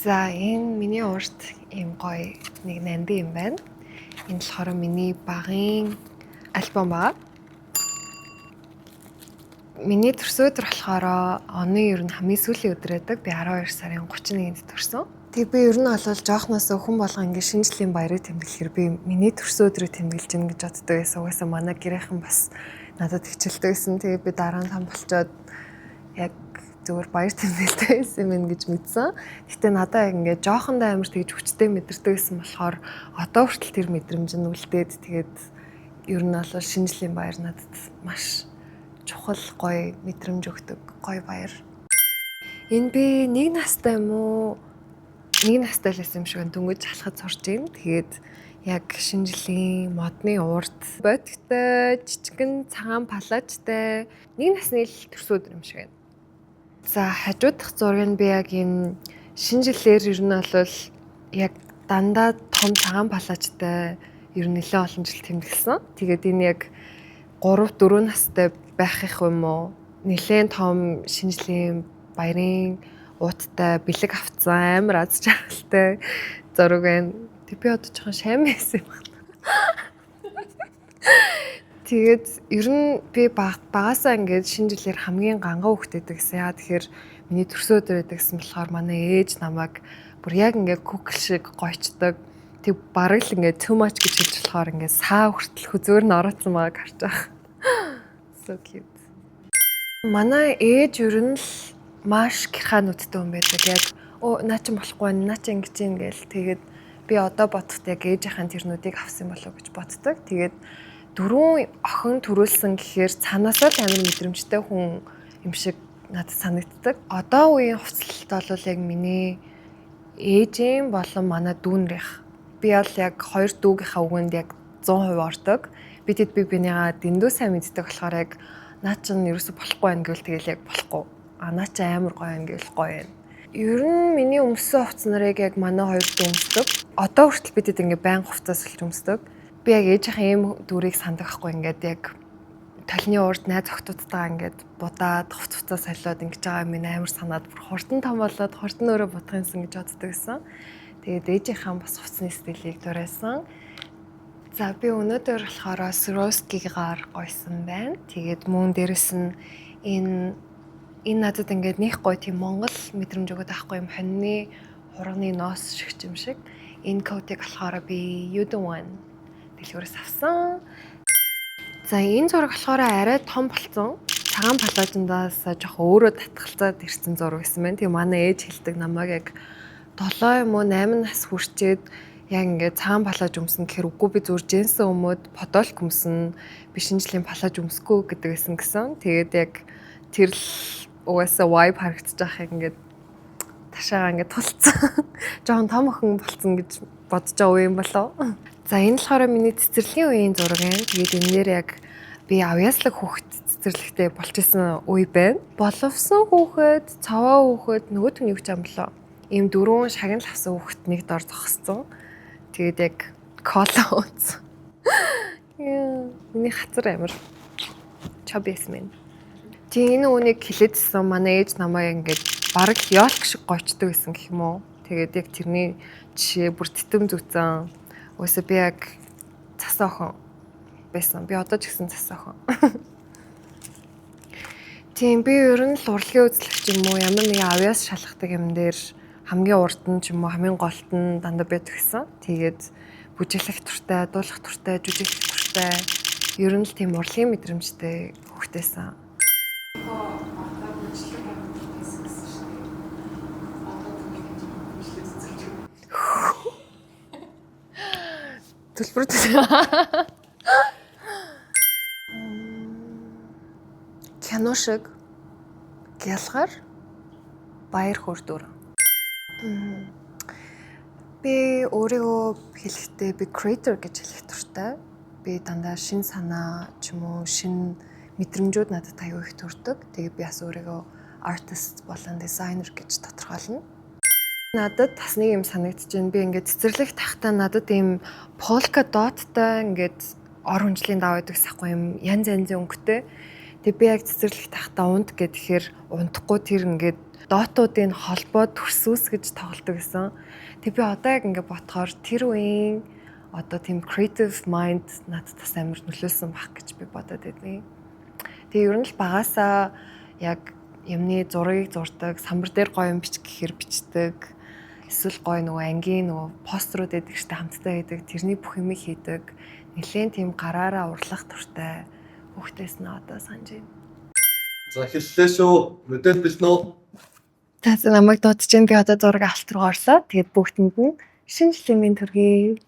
За энэ миний урт ийм гоё нэг нанди юм байна. Энэ болохоор миний багын альбом байгаа. Миний төрсөн өдөр болохоор оны ер нь хамгийн сүүлийн өдөр байдаг. Би 12 сарын 31-нд төрсөн. Тэг би ер нь бол жоохноосоо хүн болго ингэ шинжлэлийн баярыг тэмдэглэхээр би миний төрсөн өдрийг тэмдэглэж гин гэж боддог байсан. Угаасаа манай гэрийнхэн бас надад хичээлтэй байсан. Тэгээ би дараа нь том болчоод яг зүгээр баяр тэмдэглэлтэй байсан юм гэж мэдсэн. Гэтэ надад яг ингээд жоохондоо амар тэгж хүчтэй мэдэрдэг байсан болохоор одоо хүртэл тэр мэдрэмж нь үлдээд тэгээд ер нь бол шинжлэлийн баяр надад маш чухал гоё мэдрэмж өгдөг гоё баяр. Энэ би нэг настай юм уу? Нэг настай л байсан юм шиг дөнгөж халахад сурч ийн. Тэгээд яг шинжлэлийн модны урд бодтой жижигэн цагаан палажтай нэг насны л төрсөн өдөр юм шиг байна. За хажуудах зураг нь би яг энэ шинжлэлээр ер нь бол яг дандаа том цагаан палажтай ер нь нэлээд олон жил тэмдэглэсэн. Тэгээд энэ яг 3-4 настай байх юм уу? Нэлээд том шинжлэлийн баярын ууттай бэлэг авцсан амар аз жаргалтай зураг байна. Тэг би одоо жоохон шаймсан юм байна. Тэгээд ер нь би багасаа ингээд шинжлэлээр хамгийн ганган хөвгтэй гэсэн. Яа тэгэхээр миний төрсөн өдөр байдаг гэсэн болохоор манай ээж намайг бүр яг ингээд күкл шиг гойчдаг. Тэг бараг л ингээд too much гэж хэлж болохоор ингээд саа хүртэл хөзөөр нь ороцсон байгааг харж байгаа. So cute. Манай ээж ер нь л маш гэрхаануудтай хүн байдаг. Яг наа чи болохгүй байна, наа чи ингэж юм гээл. Тэгээд би одоо бодоход яг ээжийнхэн тэрнүүдийг авсан болов гэж боддог. Тэгээд 4 охин төрүүлсэн гэхээр цаанаасаа л амар мэдрэмжтэй хүн юм шиг надад санагддаг. Одоо үеийн хувцлалт бол яг миний ээжийн болон манай дүүнрийнх. Би бол яг хоёр дүүгийнхаа үгэнд яг 100% ордог. Бидэд би бинийгаа дэндүү сайн мэддэг болохоор яг наа чин ерөөсө болохгүй байна гэвэл тэгэл яг болохгүй. Наа чи амар гоё юм гэвэл гоё юм. Ер нь миний өмссөн хувцас нарыг яг манай хоёр дүү өмсдөг. Одоо хүртэл бидэд ингээ байн хувцас олж өмсдөг. Би яг ээжийнхэн ийм дүрийг сандагахгүй ингээд яг талны урд найз охтуудтайгаа ингээд будаад хувцаа солиод ингэж байгаа юм амар санаад бүр хурдан том болоод хурдан өөрөө будах юмсан гэж боддог гэсэн. Тэгээд ээжийнхэн бас хувцсны стилийг дурайсан. За би өнөөдөр болохоор Swarovski-гаар гойсон байна. Тэгээд мөн дээрэс нь энэ надад ингээд нэх гоё тийм Монгол мэдрэмж өгöd байхгүй юм хоньны хурганы ноос шиг юм шиг. Энэ коутыг болохоор би Yudo дэлгүүрээс авсан. За энэ зураг болохоор арай том болсон. Цагаан палажиндаас жоохон өөрөө татгалзаад ирсэн зураг байсан байна. Тэгээ манай ээж хэлдэг намайг яг 7 юм уу 8 нас хүрчээд яг ингээд цагаан палаж өмснө гэхээр үгүй би зүгээр джинсэн өмөд подолк өмснө. Би шинжлэлийн палаж өмсөхгүй гэдэг байсан гэсэн. Тэгээд яг тэр л угаасаа vibe харагдаж байгаа юм ингээд ташаага ингээд тулцсан. Жохон том охин болсон гэж бодож байгаа юм болоо. За энэ болохоор миний цэцэрлэгийн үеийн зураг юм. Тэгээд энээр яг би авьяаслаг хүүхэд цэцэрлэгтэй болчихсон үе байна. Боловсон хүүхэд, цаваа хүүхэд нөгөөт нь юу гэж юм болоо. Ийм 4 шагнал авсан хүүхэд нэг дор зогссон. Тэгээд яг кола ууц. Миний хацар амир чобисмен. Тийм энэ үнийг хилээдсэн манай ээж намайг ингээд бараг ёолк шиг гойчдаг гэсэн гэх юм уу. Тэгээд яг тэрний жишээ бүр тэтэм зүцэн. Өсө би яг цас охин байсан. Би одоо ч гэсэн цас охин. Тийм би ер нь л урлагийн үзлэгч юм уу ямар нэгэн авьяас шалгадаг юм дээр хамгийн урд нь ч юм уу хамгийн голд нь дандаа байдаг гэсэн. Тэгээд бүжиглэх туртай, дуулах туртай, жүжиглэх туртай ер нь л тийм урлагийн мэдрэмжтэй хөвгтэйсэн. Төлбөр кино шиг гялгар баяр хүрдүр. Би өөрийгөө хэлэхдээ би creator гэж хэлэх туртай. Би дандаа шин санаа ч юм уу шин мэдрэмжүүд надад аюу их төрдөг. Тэгээ би бас өөрийгөө artist болон designer гэж тодорхойлно. Надад бас нэг юм санагдаж байна. Би ингээд цэцэрлэг тахтаа надад ийм polka dotтай ингээд ор хүнжлийн дав байдаг сахгүй юм янз янзын өнгөтэй. Тэг би яг цэцэрлэг тахта унд гэхээр унтахгүй тэр ингээд доотуудын холбоо төрсүүс гэж тоглодог гэсэн. Тэг би одоо яг ингээд ботхоор тэр үеийн одоо тийм creative mind надад бас амар нөлөөлсөн баг гэж би бодоод байдیں۔ Тэгээ ер нь л багасаа яг юмны зургийг зурдаг, самбар дээр гоё юм бичих гэхээр бичдэг. Эсвэл гоё нөгөө ангийн нөгөө постерууд эдэг штэ хамтдаа хийдэг. Тэрний бүх юм хийдэг. Нилээн тийм гараараа урлах туртай хүүхдээс нь одоо санаж байна. За эхэллээ шүү. Мэдээлэл бэлнэ үү? За намайг дуудаж जैन би одоо зураг авалт руу орлоо. Тэгээд бүгдэнд нь шинэ жилийн мэнд хүргэе.